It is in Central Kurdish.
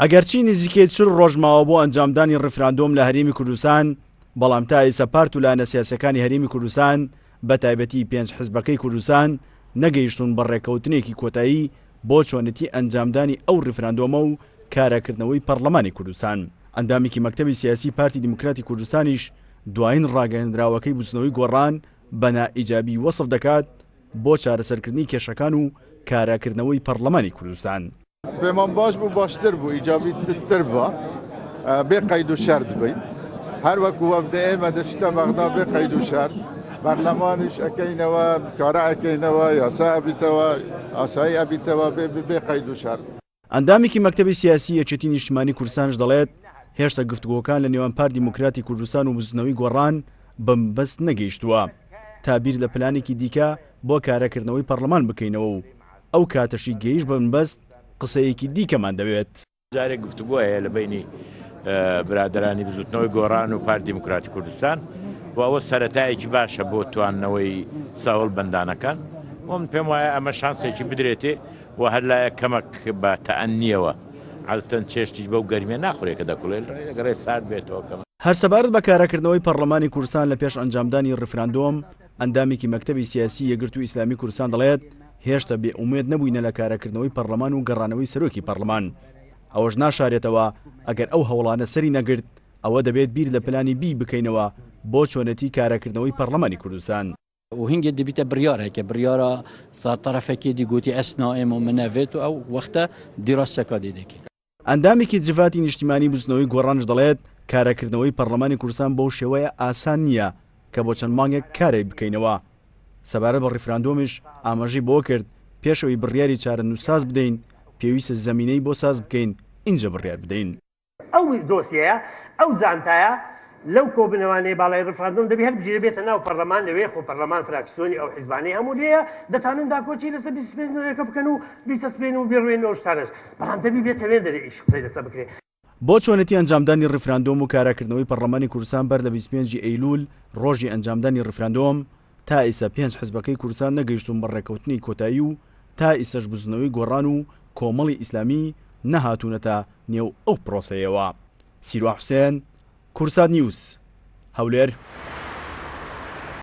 ئەگەرچی نزیکەی 40 ڕۆژ ماوە بۆ ئەنجامدانی ڕفراندۆم لە هەرێمی کوردستان، بەڵام تا ئێستا پارت و لایەنە سیاسەکانی هەرێمی کوردستان بە تایبەتی 5 حیزبەکەی کوردستان نەگەیشتون بە ڕێکەوتنێکی کۆتایی بۆ چۆنەتی ئەنجامدانی ئەو ڕفراندۆمە و کاراکردنەوەی پەرلەمانی کوردستان. ئەندامێکی مەکتەبی سیاسی پارتی دیموکراتی کوردستانیش دوایین ڕاگەیەندراوەکەی بوزنەوەی گۆڕان بە نائیجابی وەسف دەکات بۆ چارەسەرکردنی کێشەکان و کاراکردنەوەی پەرلەمانی کوردستان. پێمان باش بوو باشتر بوو ئیجابیتر بووە بێ قەید و شەرت بین هەر وەکو وەفدە ئێمە دەچتە مەغدا بێ قەید و شەرت پەرلەمانیش ئەکەینەوە کارە ئەکەینەوە یاسا ئەبیتەوە ئاسایی ئەبیتەوە بێ قەید و شەرت. ئەندامێکی مەکتەبی سیاسی یەکێتی نیشتیمانی کوردستانش دەڵێت هێشتا گفتوگۆکان لە نێوان پارتی دیموکراتی کوردستان و بوزنەوەی گۆڕان بەمبەست نەگەیشتووە تا بیر لە پلانێکی دیکە بۆ کارەکردنەوەی پەرلەمان بکەینەوە و ئەو کاتەشی گەیشت بەمبەست قسەیەکی دیکەمان دەوێت. جارێک گفتوگۆ هەیە لە بینی برادرانی بزوتنەوەی گۆڕان و پارتی دیموکراتی کوردستان و ئەوە سەرەتایەکی باشە بۆ تواننەوەی ساوڵ بەندانەکان. من پێم وایە ئەمە شانسێکی بدرێتێ و هەر لایە کەمەک بە تەئەنیەوە عادەتەن چێشتیش بەو گەرمیە ناخورێت کە دەکوڵێت گەڕێ سارد بێتەوە کەمە. هەر سەبارەت بە کاراکردنەوەی پەرلەمانی کوردستان لە پێش ئەنجامدانی ڕفراندۆم، ئەندامێکی مەکتەبی سیاسی یەکگرتووی ئیسلامی کوردستان دەڵێت هێشتا بێئومێد نەبووینە لە کارەکردنەوەی پەرلەمان و گەڕانەوەی سەرۆکی پەرلەمان. ئەوەش ناشارێتەوە ئەگەر ئەو هەوڵانە سەری نەگرت ئەوە دەبێت بیر لە پلانی بی بکەینەوە بۆ چۆنەتی کارەکردنەوەی پەرلەمانی کوردستان. و هنگی دەبیتە بڕیارێکە بڕیارە ساتەرەفێکی دیگوتی ئەسنائێم و منەوێت و ئەو وەختە دیڕاستەکە دێدەکەین. ئەندامێکی جڤاتی نیشتیمانی بوزنەوەی گۆڕانش دەڵێت کارەکردنەوەی پەرلەمانی کوردستان بەو شێوەیە ئاسان نییە کە بۆ چەند مانگێک کارێک بکەینەوە. سەبارەت بە ڕفراندۆمیش ئاماژەی بۆ کرد پێشەوەی بڕیاری چارەنووساز بدەین پێویستە زەمینەی بۆ ساز بکەین اینجا بڕیار بدەین. ئەو دۆسیەیە ئەو جانتایە لەو کۆبنەوانەی باڵای ڕفراندۆم دەبێت هەر بژێ بێتە ناو پەرلەمان لەوێ خۆ پەرلەمان فراکسیۆنی ئەو حیزبانەی هەموو لێیە دەتوانن داکۆچی لەسەر 25 بکەن و 20 و بێڕوێن ئەو شتانەش بەڵام دەبی بێتە وێ دەرەیش قسەی لەسەر بکرێت. بۆ چۆنەتی ئەنجامدانی ڕفراندۆم و کاراکردنەوەی پەرلەمانی کوردستان بەر لە 25 ئەیلول ڕۆژی ئەنجامدانی ڕفراندۆم تا ئێستا 5 حیزبەکەی کوردستان نەگەیشتون بە ڕێکەوتنی کۆتایی و تا ئێستاش بوزنەوەی گۆڕان و کۆمەڵی ئیسلامی نەهاتوونەتە نێو ئەو پرۆسەیەوە. سیروە حوسێن، کوردسات نیوز، هەولێر.